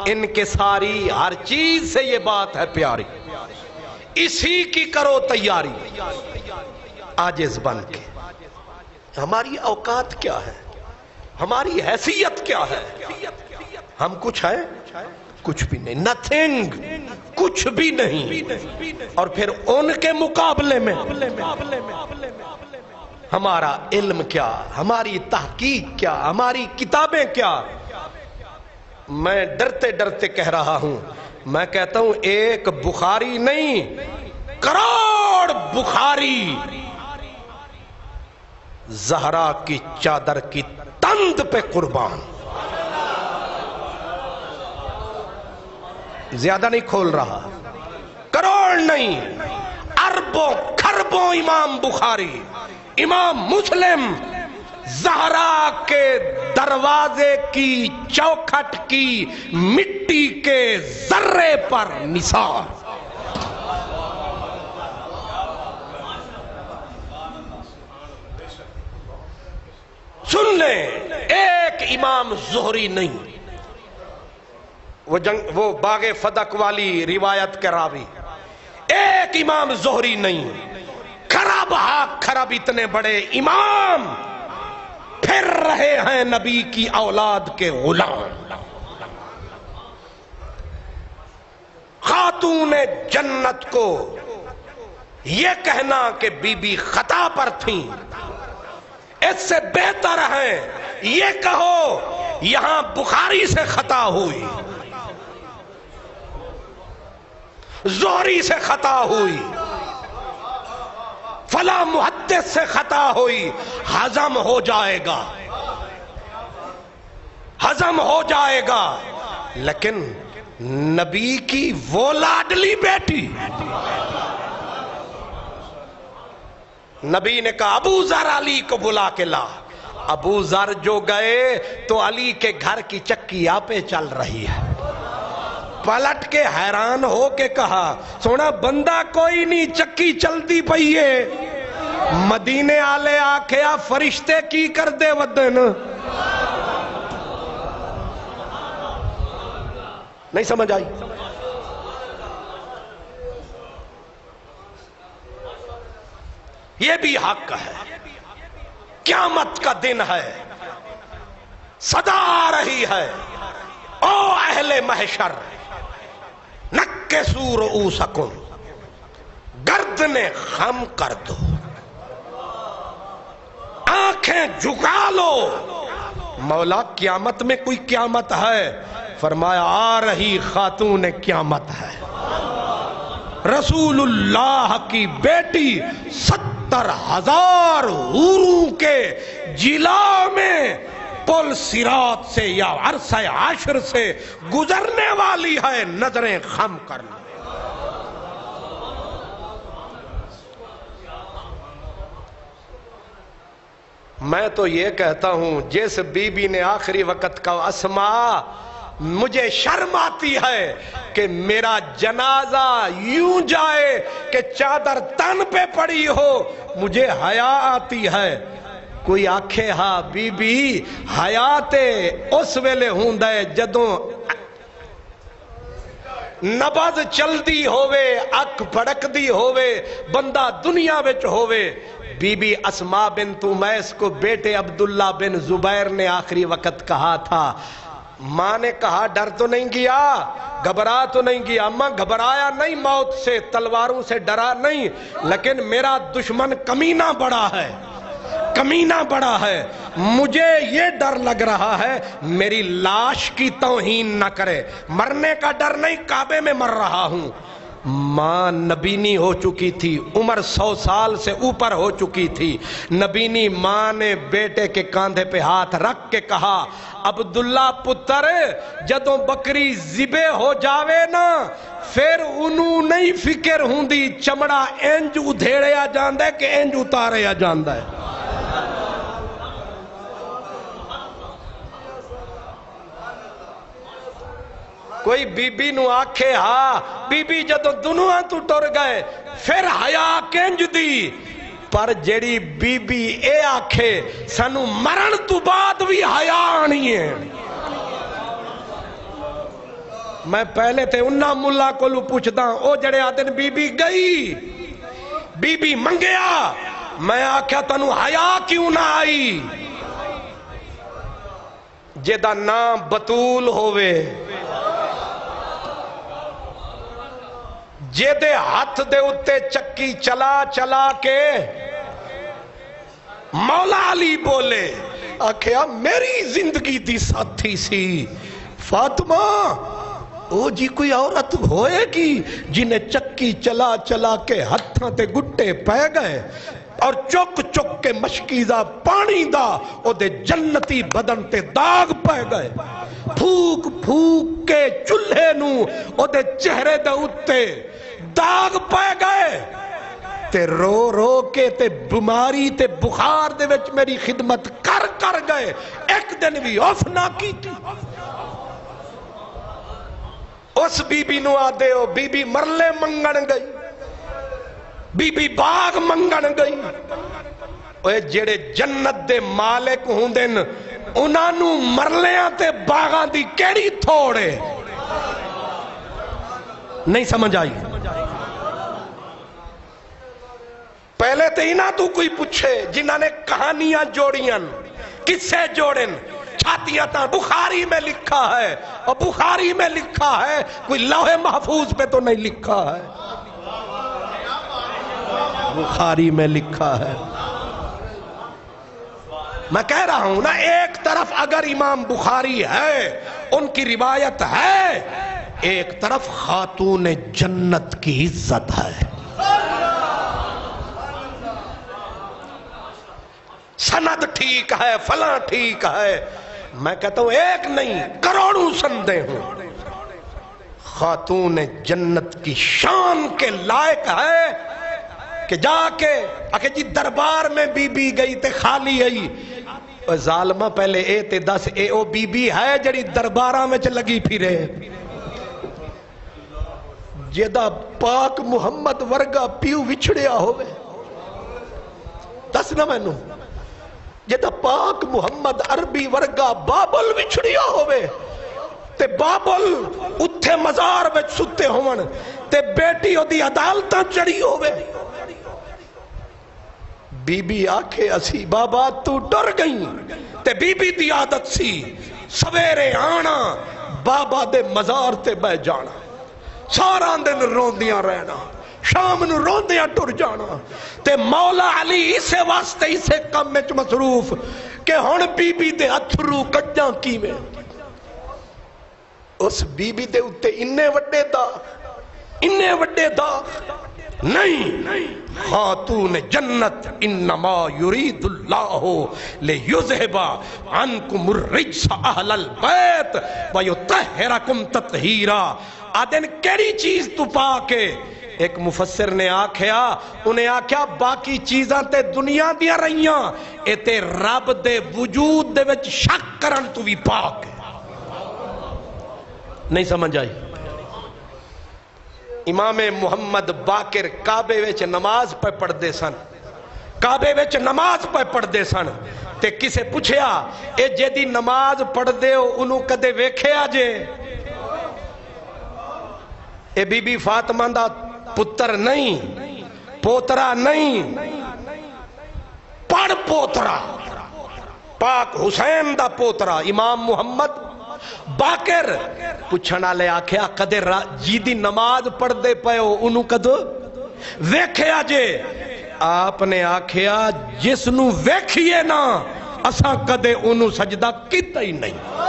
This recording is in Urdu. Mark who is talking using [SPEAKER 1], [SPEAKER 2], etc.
[SPEAKER 1] ان کے ساری ہر چیز سے یہ بات ہے پیاری، اسی کی کرو تیاری عاجز بن کے۔ ہماری اوقات کیا ہے، ہماری حیثیت کیا ہے؟ ہم کچھ ہیں؟ کچھ بھی نہیں، نتھنگ، کچھ بھی نہیں۔ اور پھر ان کے مقابلے میں ہمارا علم کیا، ہماری تحقیق کیا، ہماری کتابیں کیا؟ میں ڈرتے ڈرتے کہہ رہا ہوں، میں کہتا ہوں ایک بخاری نہیں، کروڑ بخاری زہرا کی چادر کی تند پہ قربان۔ زیادہ نہیں کھول رہا، کروڑ نہیں، اربوں کھربوں امام بخاری، امام مسلم زہرا کے دروازے کی چوکھٹ کی مٹی کے ذرے پر نثار۔ سن لیں، ایک امام زہری نہیں، وہ باغ فدق والی روایت کے راوی، ایک امام زہری نہیں، کھرب ہاں کھرب اتنے بڑے امام پھر رہے ہیں نبی کی اولاد کے غلام۔ خاتون جنت کو یہ کہنا کہ بی بی خطا پر تھیں، اس سے بہتر ہے یہ کہو یہاں بخاری سے خطا ہوئی، زہری سے خطا ہوئی، فلاں محدث سے خطا ہوئی، ہضم ہو جائے گا، ہضم ہو جائے گا۔ لیکن نبی کی وہ لاڈلی بیٹی، نبی نے کہا ابو ذر علی کو بلا کے لا۔ ابو ذر جو گئے تو علی کے گھر کی چکی آپے چل رہی ہے، پلٹ کے حیران ہو کے کہا سونا بندہ کوئی نہیں، چکی چلتی پئی ہے۔ مدینے آلے آکھیا فرشتے کی کر دے ودن، نہیں سمجھ آئی؟ یہ بھی حق ہے، قیامت کا دن ہے، صدا آ رہی ہے، او اہل محشر نکسوا رؤوسکم، گردنیں خم کر دو، آنکھیں جھکا لو۔ مولا قیامت میں کوئی قیامت ہے؟ فرمایا آ رہی خاتون قیامت ہے، رسول اللہ کی بیٹی 70,000 حوروں کے جلا میں پل صراط سے یا عرصہ عاشر سے گزرنے والی ہے، نظریں خم کر لیں۔ میں تو یہ کہتا ہوں جس بی بی نے آخری وقت کا اسما، مجھے شرم آتی ہے کہ میرا جنازہ یوں جائے کہ چادر تن پہ پڑی ہو، مجھے حیا آتی ہے۔ کوئی آکھے ہاں بی بی حیات اس ویلے ہوندے جدوں نبض چلدی ہووے، اکھ بھڑک دی ہووے، بندہ دنیا وچ ہووے۔ بی بی اسماء بنت امیس کو بیٹے عبداللہ بن زبیر نے آخری وقت کہا تھا، ماں نے کہا ڈر تو نہیں گیا، گھبرا تو نہیں گیا؟ اماں گھبرایا نہیں موت سے، تلواروں سے ڈرا نہیں، لیکن میرا دشمن کمینہ بڑا ہے، کمینہ بڑا ہے، مجھے یہ ڈر لگ رہا ہے میری لاش کی توہین نہ کرے۔ مرنے کا ڈر نہیں، کعبے میں مر رہا ہوں۔ ماں نبینی ہو چکی تھی، عمر 100 سال سے اوپر ہو چکی تھی۔ نبینی ماں نے بیٹے کے کاندھے پہ ہاتھ رکھ کے کہا عبداللہ پتر جدوں بکری ذبح ہو جاوے نا، پھر انہوں نہیں فکر ہوندی چمڑا انج ادھیڑیا جاندہ ہے کہ انج اتاریا جاندہ ہے۔ کوئی بی بی نو آکھے ہاں بی بی جدو دنیا تو ٹر گئے پھر حیا کنج دی، پر جیڑی بی بی اے آکھے سنو مرن تو بعد بھی حیا آنی ہے، میں پہلے تے انہاں ملا کو لو پوچھدا او جڑے آدن بی بی گئی بی بی منگیا میں آکھیا تنو حیا کیوں نہ آئی جیدہ نام بطول ہوئے جیدے ہاتھ دے اتے چکی چلا چلا کے مولا علی بولے آکھیا میری زندگی دی ساتھی سی فاطمہ او جی کوئی عورت ہوئے گی جنہیں چکی چلا چلا کے ہتھاں تے گٹے پہ گئے اور چک چک کے مشکیزہ پانی دا او دے جنتی بدن تے داغ پہ گئے پھوک پھوک کے چولہے نو او دے چہرے دے اتے داغ پہ گئے تے رو رو کے تے بیماری تے بخار دے وچ میری خدمت کر گئے ایک دن بھی آف نہ کی تھی اس بی بی نو آدھے ہو بی بی مرلے منگن گئی بی بی باغ منگن گئی اوہ جڑے جنت دے مالک ہوں دن انہاں نو مرلیاں تے باغاں دی کیڑی تھوڑے نہیں سمجھ آئی پہلے تے انہاں تو کوئی پوچھے جنہاں نے کہانیاں جوڑیاں کسے جوڑن چھاتیاں تا بخاری میں لکھا ہے اور بخاری میں لکھا ہے کوئی لوح محفوظ پہ تو نہیں لکھا ہے بخاری میں لکھا ہے میں کہہ رہا ہوں نا ایک طرف اگر امام بخاری ہے ان کی روایت ہے ایک طرف خاتون جنت کی عزت ہے سند ٹھیک ہے فلاں ٹھیک ہے میں کہتا ہوں ایک نہیں کروڑوں سندیں ہوں خاتون جنت کی شان کے لائق ہے کہ جا کے اکھے جی دربار میں بی بی گئی تے خالی آئی ظالمہ پہلے اے تے دس اے او بی بی ہے جڑی درباراں میں لگی پھرے جیدہ پاک محمد ورگا پیو وچھڑیا ہوئے دس نہ میں نو جیدہ پاک محمد عربی ورگا بابل وچھڑیا ہوئے تے بابل اتھے مزار میں ستے ہوئن تے بیٹی ہو دی عدالتہ چڑی ہوئے بی بی آکھے اسی بابا تو ڈر گئی تے بی بی دی عادت سی سویرے آنا بابا دے مزار تے بہ جانا سارا دن روندیاں رہنا شام نو روندیاں ٹر جانا تے مولا علی اسے واسطے اسے کم میں مصروف کہ ہن بی بی دے اتھرو کجاں کی میں اس بی بی دے اتے اننے وڈے دا نہیں خاتون جنت انما یرید اللہ لیذہب عنکم الرجس اہل البیت ویطہرکم تطہیرا آدن کیڑی چیز تو پا کے ایک مفسر نے آکھیا انہیں آکھیا باقی چیزاں تے دنیا دیا رہیاں اے تے رب دے وجود دے وچ شک کرن تو بھی پاک نہیں سمجھ آئی امام محمد باقر کعبے وچ نماز پہ پڑھ دے سن کعبے وچ نماز پہ پڑھ دے سن تے کسے پوچھیا اے جیدی نماز پڑھ دے ہو انہوں کدے ویکھے آجے اے بی بی فاطمہ دا پتر نہیں پوترا نہیں پڑھ پوترا پاک حسین دا پوترا امام محمد باقر پوچھنا لے آکھیا کدے جی دی نماز پڑھ دے پئے ہو انہوں کدو ویکھے آجے آپ نے آکھیا جس نو ویکھیے نا اساں کدے انہوں سجدہ کیتا ہی نہیں